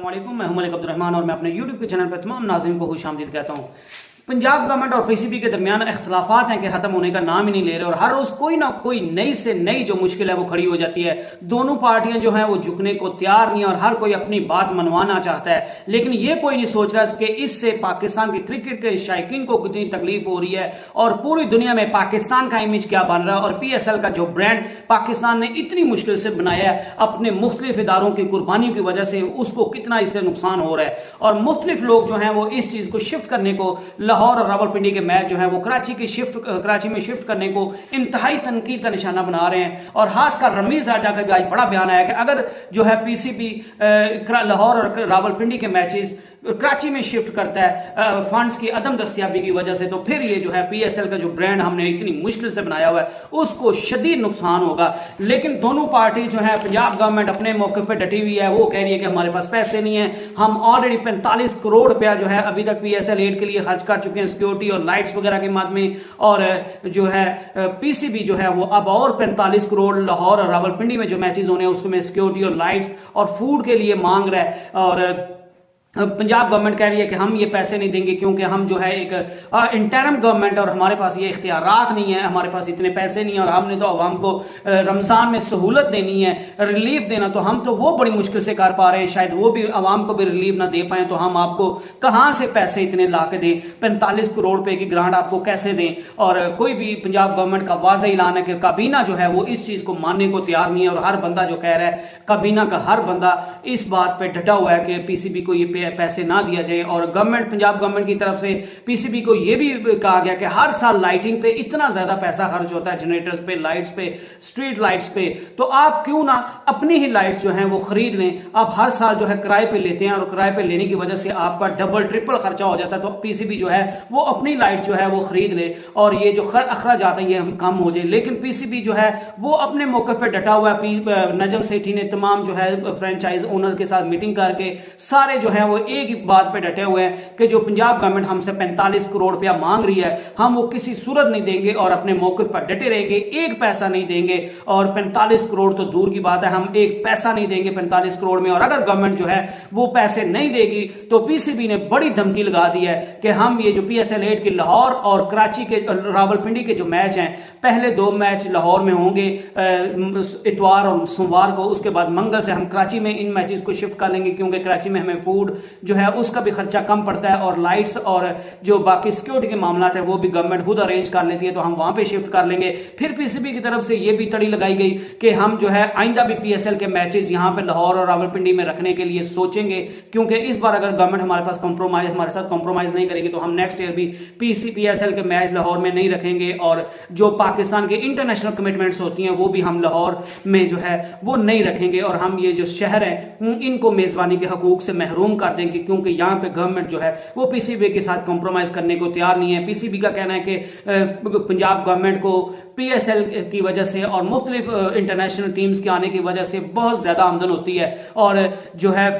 वालेकुम, मैं हूं मलिक अब्दुर्रहमान और मैं अपने YouTube के चैनल पर तमाम नाज़रीन को खुशामदीद कहता हूं। पंजाब गवर्नमेंट और पीसीबी के दरमियान इख्तलाफात हैं कि खत्म होने का नाम ही नहीं ले रहे और हर रोज कोई ना कोई नई से नई जो मुश्किल है वो खड़ी हो जाती है। दोनों पार्टियां जो हैं वो झुकने को तैयार नहीं है और हर कोई अपनी बात मनवाना चाहता है, लेकिन ये कोई नहीं सोच रहा कि इससे पाकिस्तान के क्रिकेट के शायकीन को कितनी तकलीफ हो रही है और पूरी दुनिया में पाकिस्तान का इमेज क्या बन रहा है और PSL का जो ब्रांड पाकिस्तान ने इतनी मुश्किल से बनाया है अपने मुख्तलिफ इदारों की कुर्बानियों की वजह से, उसको कितना इससे नुकसान हो रहा है। और मुख्तलिफ लोग जो है वो इस चीज को शिफ्ट करने को, लाहौर और रावलपिंडी के मैच जो है वो कराची में शिफ्ट करने को इंतहाई तनकीद का निशाना बना रहे हैं। और खासकर रमीज राजा का भी आज बड़ा बयान आया कि अगर जो है PCB लाहौर और रावलपिंडी के मैचेस कराची में शिफ्ट करता है फंड्स की अदम दस्तियाबी की वजह से, तो फिर ये जो है PSL का जो ब्रांड हमने इतनी मुश्किल से बनाया हुआ है उसको शदीद नुकसान होगा। लेकिन दोनों पार्टी जो है, पंजाब गवर्नमेंट अपने मौके पर डटी हुई है, वो कह रही है कि हमारे पास पैसे नहीं है, हम ऑलरेडी 45 करोड़ रुपया जो है अभी तक PSL 8 के लिए खर्च कर चुके हैं सिक्योरिटी और लाइट्स वगैरह के माध्यम में, और जो है PCB जो है वो अब और 45 करोड़ लाहौर और रावलपिंडी में जो मैचेस होने हैं उसमें सिक्योरिटी और लाइट्स और फूड के लिए मांग रहा है। और पंजाब गवर्नमेंट कह रही है कि हम ये पैसे नहीं देंगे क्योंकि हम जो है एक इंटरम गवर्नमेंट और हमारे पास ये इख्तियारात नहीं है, हमारे पास इतने पैसे नहीं है और हमने तो अवाम को रमजान में सहूलत देनी है, रिलीफ देना, तो हम तो वो बड़ी मुश्किल से कर पा रहे हैं, शायद वो भी अवाम को भी रिलीफ ना दे पाए, तो हम आपको कहां से पैसे इतने ला के दें, 45 करोड़ रुपए की ग्रांट आपको कैसे दें। और कोई भी पंजाब गवर्नमेंट का वाज़ेह ऐलान है कि काबीना जो है वो इस चीज को मानने को तैयार नहीं है और हर बंदा जो कह रहा है, काबीना का हर बंदा इस बात पर डटा हुआ है कि PCB को ये पैसे ना दिया जाए। और गवर्नमेंट, पंजाब गवर्नमेंट की तरफ से PCB को यह भी कहा गया कि हर साल लाइटिंग पे इतना ज्यादा पैसा खर्च होता है, जनरेटर्स पे, लाइट्स पे, स्ट्रीट लाइट्स पे, तो आप क्यों ना अपनी ही लाइट्स जो है वो खरीद लें। आप हर साल जो है किराए पे लेते हैं और किराए पे लेने की वजह से आपका डबल ट्रिपल खर्चा हो जाता है, तो PCB जो है वो अपनी लाइट्स जो है वो खरीद ले और ये जो अखराजात हैं ये कम हो जाए। लेकिन PCB जो है वो अपने मौके पर डटा हुआ है। नजम सेठी ने तमाम जो है फ्रेंचाइज ओनर के साथ मीटिंग करके सारे जो है वो एक बात पे डटे हुए हैं कि जो पंजाब गवर्नमेंट हमसे 45 करोड़ रुपया मांग रही है हम वो किसी सूरत नहीं देंगे और अपने मौके पर डटे रहेंगे, एक पैसा नहीं देंगे। और 45 करोड़ तो दूर की बात है, हम एक पैसा नहीं देंगे 45 करोड़ में। और अगर गवर्नमेंट जो है वो पैसे नहीं देगी तो PCB ने बड़ी धमकी लगा दी है कि हम ये जो PSL 8 के लाहौर और कराची के रावलपिंडी के जो मैच हैं, पहले 2 मैच लाहौर में होंगे इतवार और सोमवार को, उसके बाद मंगल से हम कराची में इन मैचेस को शिफ्ट कर लेंगे क्योंकि कराची में हमें फूड जो है उसका भी खर्चा कम पड़ता है और लाइट्स और जो बाकी सिक्योरिटी के मामला है वो भी गवर्नमेंट खुद अरेंज कर लेती है, तो हम वहां पे शिफ्ट कर लेंगे। फिर PCB की तरफ से ये भी तड़ी लगाई गई कि हम जो है आइंदा भी PSL के मैचेस यहां पे लाहौर और रावलपिंडी में रखने के लिए सोचेंगे, क्योंकि इस बार अगर गवर्नमेंट हमारे साथ कॉम्प्रोमाइज नहीं करेगी तो हम नेक्स्ट ईयर भी PSL के मैच लाहौर में नहीं रखेंगे और जो पाकिस्तान के इंटरनेशनल कमिटमेंट्स होती हैं वो भी हम लाहौर में जो है वो नहीं रखेंगे और हम ये जो शहर है इनको मेजबानी के हकूक से महरूम कर देंगे, क्योंकि यहाँ पे गवर्नमेंट जो है वो PCB के साथ कॉम्प्रोमाइज करने को तैयार नहीं है। PCB का कहना है कि पंजाब गवर्नमेंट को PSL की वजह से और मुख्तलिफ इंटरनेशनल टीम्स के आने की वजह से बहुत ज्यादा आमदन होती है और जो है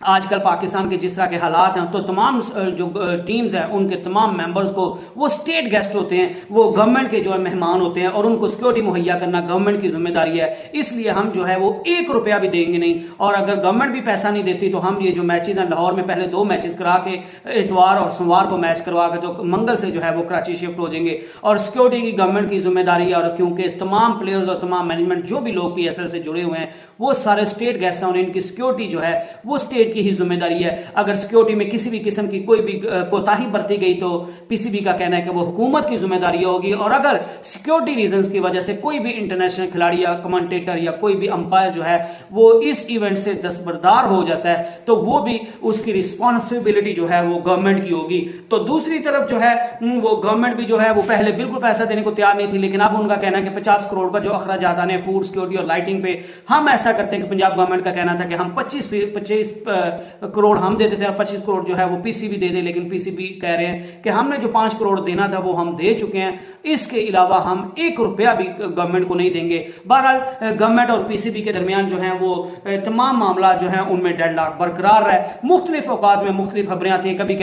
आजकल पाकिस्तान के जिस तरह के हालात हैं तो तमाम जो टीम्स हैं उनके तमाम मेंबर्स को वो स्टेट गेस्ट होते हैं, वो गवर्नमेंट के जो है मेहमान होते हैं और उनको सिक्योरिटी मुहैया करना गवर्नमेंट की जिम्मेदारी है। इसलिए हम जो है वो 1 रुपया भी देंगे नहीं और अगर गवर्नमेंट भी पैसा नहीं देती तो हम ये जो मैचेज हैं लाहौर में पहले 2 मैचेस करा के इतवार और सोमवार को मैच करवा के तो मंगल से जो है वो कराची शिफ्ट हो जाएंगे और सिक्योरिटी की गवर्नमेंट की जिम्मेदारी है। और क्योंकि तमाम प्लेयर्स और तमाम मैनेजमेंट जो भी लोग PSL से जुड़े हुए हैं वो सारे स्टेट गेस्ट हैं और इनकी सिक्योरिटी जो है वो स्टेट की ही जिम्मेदारी है। अगर सिक्योरिटी में किसी भी किस्म की कोई भी कोताही बरती गई तो PCB का कहना है कि वो हुकूमत की जिम्मेदारी होगी और अगर सिक्योरिटी रीजंस की वजह से कोई भी इंटरनेशनल खिलाड़ी या कमेंटेटर या कोई भी अंपायर जो है वो इस इवेंट से दस्तबरदार हो जाता है तो वो भी उसकी रिस्पॉन्सिबिलिटी जो है वो गवर्नमेंट की होगी। तो दूसरी तरफ जो है वो गवर्नमेंट भी जो है वो पहले बिल्कुल पैसा देने को तैयार नहीं थी, लेकिन अब उनका कहना है कि 50 करोड़ का जो अखराजात आने फूड, सिक्योरिटी और लाइटिंग पे हम ऐसा करते हैं कि पंजाब गवर्नमेंट का कहना था कि हम 25 करोड़ हम दे देते हैं, 25 करोड़ जो है वो PCB दे दे, लेकिन PCB कह रहे हैं कि हमने जो 5 करोड़ देना था वो हम दे चुके हैं, इसके अलावा हम 1 रुपया भी गवर्नमेंट को नहीं देंगे। बहरहाल गवर्नमेंट और PCB के दरमियान जो है वो तमाम मामला जो है उनमें डेडलॉक बरकरार है। मुख्तलिफ औकात में मुख्तलिफ खबरें आती हैं, कभी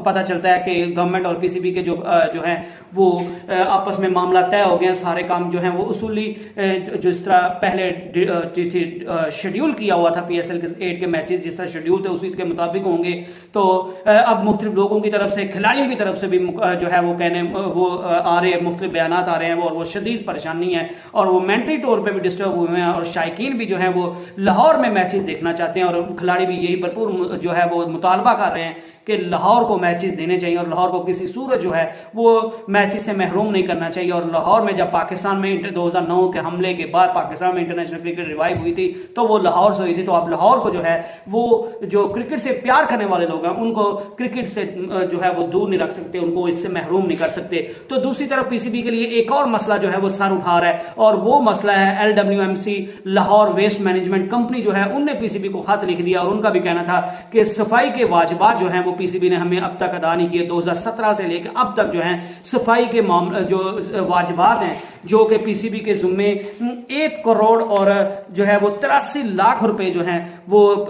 पता चलता है कि गवर्नमेंट और PCB के जो है वो आपस में मामला तय हो गए, सारे काम जो है वो उसूली जो इस तरह पहले शेड्यूल किया हुआ था PSL के 8 के मैचेस जिस तरह शेड्यूल थे उसी के मुताबिक होंगे। तो अब मुख्तलिफ लोगों की तरफ से, खिलाड़ियों की तरफ से भी जो है वो कहने वो आ रहे हैं, मुख्तलिफ बयान आ रहे हैं और वो शदीद परेशानी है और वो मेंटली तौर पर भी डिस्टर्ब हुए हैं और शायकीन भी जो है वो लाहौर में मैचेस देखना चाहते हैं और खिलाड़ी भी यही भरपूर जो है वो मुतालबा कर रहे हैं कि लाहौर को मैचेस देने चाहिए और लाहौर को किसी सूरत जो है वो मैचेस से महरूम नहीं करना चाहिए। और लाहौर में जब पाकिस्तान में 2009 के हमले के बाद पाकिस्तान में इंटरनेशनल क्रिकेट रिवाइव हुई थी तो वो लाहौर से हुई थी। तो आप लाहौर को जो है वो जो क्रिकेट से प्यार करने वाले लोग हैं उनको क्रिकेट से जो है वो दूर नहीं रख सकते, उनको इससे महरूम नहीं कर सकते। तो दूसरी तरफ पीसीबी के लिए एक और मसला जो है वो सर उठा रहा है और वो मसला है LWMC Lahore waste management company जो है उनने पीसीबी को खत लिख दिया और उनका भी कहना था कि सफाई के वाजिबात जो है वो पीसीबी ने हमें अब तक अदा नहीं किए। 2017 से लेकर अब तक जो है सफाई के जो वाजिबात हैं जो कि पीसीबी के जुम्मे 1 करोड़ और जो है वो 83 लाख रुपए जो हैं वो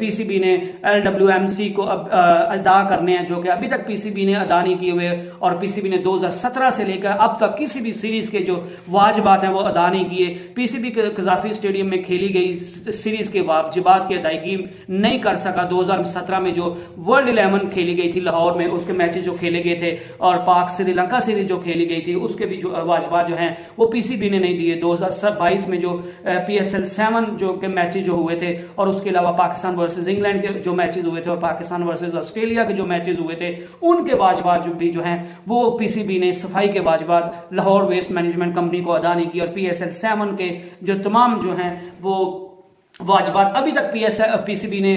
पीसीबी ने LWMC को अब अदा करने हैं, जो कि अभी तक पीसीबी ने अदा नहीं किए हुए और पीसीबी ने 2017 से लेकर अब तक किसी भी सीरीज के जो वाजिबात हैं वो अदा नहीं किए। पीसीबी के कजाफी स्टेडियम में खेली गई सीरीज के वाजिबात की अदायगी नहीं कर सका। 2017 में जो वर्ल्ड 11 खेली गई थी लाहौर में, उसके मैचेस जो खेले गए थे और पाक श्रीलंका सीरीज जो खेली गई थी उसके भी जो वाजिबात जो हैं वो पीसीबी ने नहीं दिए। 2022 में जो PSL 7 जो के मैचेस जो हुए थे और उसके अलावा पाकिस्तान वर्सेस इंग्लैंड के जो मैचेस हुए थे और पाकिस्तान वर्सेस ऑस्ट्रेलिया के जो मैचेस हुए थे उनके वाजिबात जो भी जो हैं वो पीसीबी ने सफाई के वाजिबात लाहौर वेस्ट मैनेजमेंट कंपनी को अदा नहीं की और PSL 7 के जो तमाम जो हैं वो वाजिबात अभी तक पीसीबी ने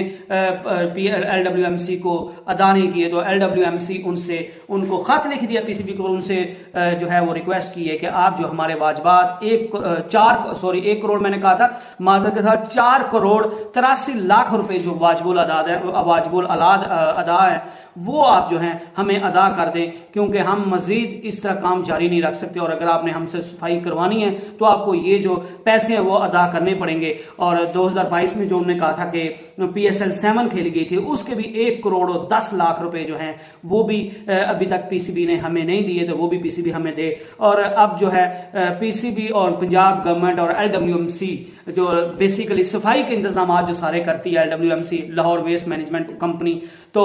LWMC को अदा नहीं किए। तो LWMC उनसे उनको खत लिख दिया पीसीबी को, उनसे जो है वो रिक्वेस्ट की है कि आप जो हमारे वाजिबात 1 करोड़ मैंने कहा था माजर के साथ 4 करोड़ 83 लाख रुपए जो वाजिबुल अदा है वो आप जो है हमें अदा कर दें, क्योंकि हम मजीद इस तरह काम जारी नहीं रख सकते और अगर आपने हमसे सफाई करवानी है तो आपको ये जो पैसे हैं वो अदा करने पड़ेंगे। और 2022 में जो उन्होंने कहा था कि PSL 7 खेली गई थी उसके भी 1 करोड़ और 10 लाख रुपए जो हैं वो भी अभी तक पीसीबी ने हमें नहीं दिए, तो वो भी पीसीबी हमें दे। और अब जो है पीसीबी और पंजाब गवर्नमेंट और LWMC जो बेसिकली सफाई के इंतजाम जो सारे करती है LWMC Lahore waste management company, तो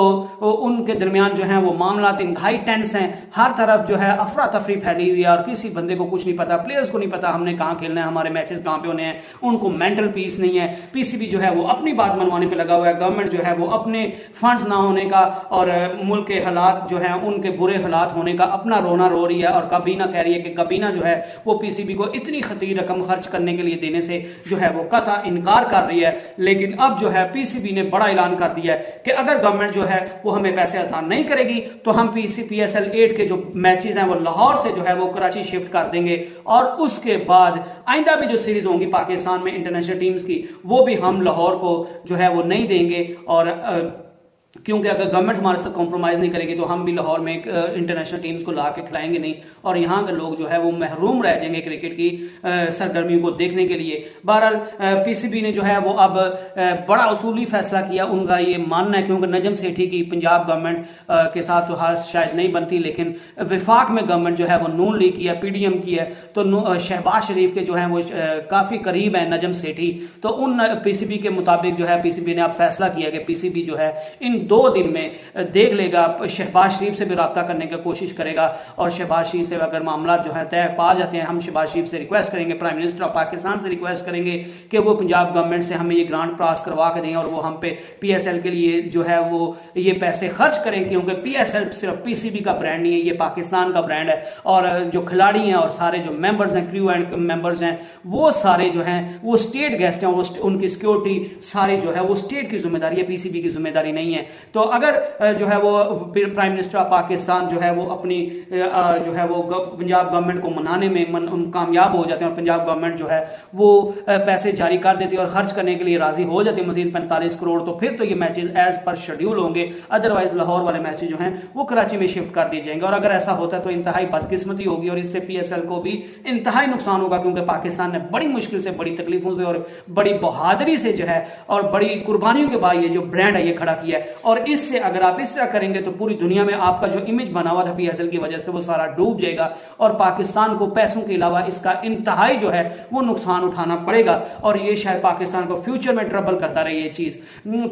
उनके दरमियान जो है वो मामला इंतहाई टेंस हैं। हर तरफ जो है अफरा तफरी फैली हुई है और किसी बंदे को कुछ नहीं पता, प्लेयर्स को नहीं पता हमने कहाँ खेलना है, हमारे मैचेस कहाँ पे होने हैं, उनको मेंटल पीस नहीं है। पीसीबी जो है वो अपनी बात मनवाने पे लगा हुआ है, गवर्नमेंट जो है वो अपने फंड्स ना होने का और मुल्क के हालात जो है उनके बुरे हालात होने का अपना रोना रो रही है और कबीना कह रही है कि कबीना जो है वो पीसीबी को इतनी खतीर रकम खर्च करने के लिए देने से जो है वो कतई इनकार कर रही है। लेकिन अब जो है पीसीबी ने बड़ा ऐलान कर दिया है कि अगर गवर्नमेंट जो है वो हमें पैसे अदा नहीं करेगी तो हम PSL 8 के जो मैचेस हैं वो लाहौर से जो है वो कराची शिफ्ट कर देंगे और उसके बाद आइंदा भी जो सीरीज होंगी पाकिस्तान में इंटरनेशनल टीम्स की वो भी हम लाहौर को जो है वो नहीं देंगे। और क्योंकि अगर गवर्नमेंट हमारे साथ कॉम्प्रोमाइज नहीं करेगी तो हम भी लाहौर में इंटरनेशनल टीम्स को ला के खिलाएंगे नहीं और यहाँ के लोग जो है वो महरूम रह जाएंगे क्रिकेट की सरगर्मियों को देखने के लिए। बहरहाल पीसीबी ने जो है वो अब बड़ा उसूली फैसला किया, उनका ये मानना है क्योंकि नजम सेठी की पंजाब गवर्नमेंट के साथ तो हाथ शायद नहीं बनती, लेकिन विफाक में गवर्नमेंट जो है वो नून लीग की है, PDM की है, तो शहबाज शरीफ के जो है वो काफी करीब है नजम सेठी। तो उन पीसीबी के मुताबिक जो है पीसीबी ने अब फैसला किया कि पीसीबी जो है इन 2 दिन में देख लेगा, शहबाज शरीफ से भी रब्ता करने की कोशिश करेगा और शहबाज शरीफ से अगर मामला जो है तय पा जाते हैं हम शहबाज शरीफ से रिक्वेस्ट करेंगे, प्राइम मिनिस्टर ऑफ पाकिस्तान से रिक्वेस्ट करेंगे कि वो पंजाब गवर्नमेंट से हमें ये ग्रांट पास करवा के दें और वो हम पे PSL के लिए जो है वो ये पैसे खर्च करें, क्योंकि PSL सिर्फ पीसीबी का ब्रांड नहीं है, ये पाकिस्तान का ब्रांड है और जो खिलाड़ी हैं और सारे जो मेंबर्स हैं, क्रू एंड मेंबर्स हैं, वो सारे जो हैं वो स्टेट गेस्ट हैं, उनकी सिक्योरिटी सारी जो है वो स्टेट की जिम्मेदारी है, पीसीबी की जिम्मेदारी नहीं है। तो अगर जो है वो प्राइम मिनिस्टर ऑफ पाकिस्तान जो है वो अपनी जो है वो पंजाब गवर्नमेंट को मनाने में कामयाब हो जाते हैं और पंजाब गवर्नमेंट जो है वो पैसे जारी कर देती है और खर्च करने के लिए राजी हो जाती है मजीद 45 करोड़, तो फिर तो ये मैचेस एज पर शेड्यूल होंगे, अदरवाइज लाहौर वाले मैचेस जो हैं वो कराची में शिफ्ट कर दिए जाएंगे। और अगर ऐसा होता है तो इंतहाई बदकिस्मती होगी और इससे PSL को भी इंतहाई नुकसान होगा, क्योंकि पाकिस्तान ने बड़ी मुश्किल से, बड़ी तकलीफों से और बड़ी बहादुरी से जो है और बड़ी कुर्बानियों के बाद ये जो ब्रांड है ये खड़ा किया है और इससे अगर आप इस तरह करेंगे तो पूरी दुनिया में आपका जो इमेज बना हुआ था PSL की वजह से वो सारा डूब जाएगा और पाकिस्तान को पैसों के अलावा इसका इंतहाई जो है वो नुकसान उठाना पड़ेगा और ये शायद पाकिस्तान को फ्यूचर में ट्रबल करता रहे ये चीज।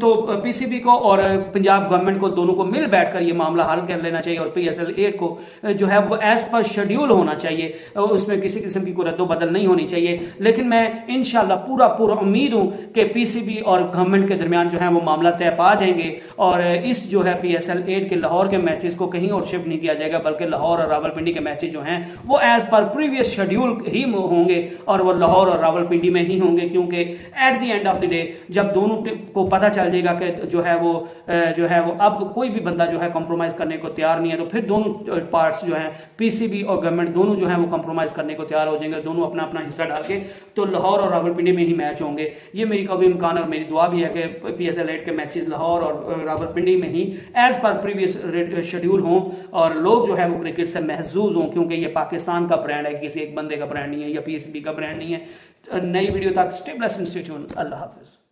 तो PCB को और पंजाब गवर्नमेंट को दोनों को मिल बैठकर ये मामला हल कर लेना चाहिए और PSL 8 को जो है वो एज पर शेड्यूल होना चाहिए, उसमें किसी किस्म की कोई रद्दोबदल नहीं होनी चाहिए। लेकिन मैं इंशाल्लाह पूरा उम्मीद हूं कि PCB और गवर्नमेंट के दरमियान जो है वो मामला तय पा जाएंगे और इस जो है PSL 8 के लाहौर के मैचेस को कहीं और शिफ्ट नहीं किया जाएगा, बल्कि लाहौर और रावलपिंडी के मैचेस जो हैं वो एज पर प्रीवियस शेड्यूल ही होंगे और वो लाहौर और रावलपिंडी में ही होंगे, क्योंकि at the end of the day जब दोनों को पता चल जाएगा कि जो है वो अब कोई भी बंदा जो है कॉम्प्रोमाइज करने को तैयार नहीं है, तो फिर दोनों पार्ट्स जो है PCB और गवर्नमेंट दोनों जो है वो कॉम्प्रोमाइज करने को तैयार हो जाएंगे, दोनों अपना अपना हिस्सा डाल के तो लाहौर और रावलपिंडी में ही मैच होंगे। ये मेरी कभी इम्कान और मेरी दुआ भी है कि PSL 8 के मैचेस लाहौर और रावलपिंडी में ही एज पर प्रीवियस शेड्यूल हों और लोग जो है वो क्रिकेट से महजूज हों, क्योंकि ये पाकिस्तान का ब्रांड है, किसी एक बंदे का ब्रांड नहीं है या PCB का ब्रांड नहीं है। नई वीडियो तक stay blessed and stay tuned. Allah Hafiz.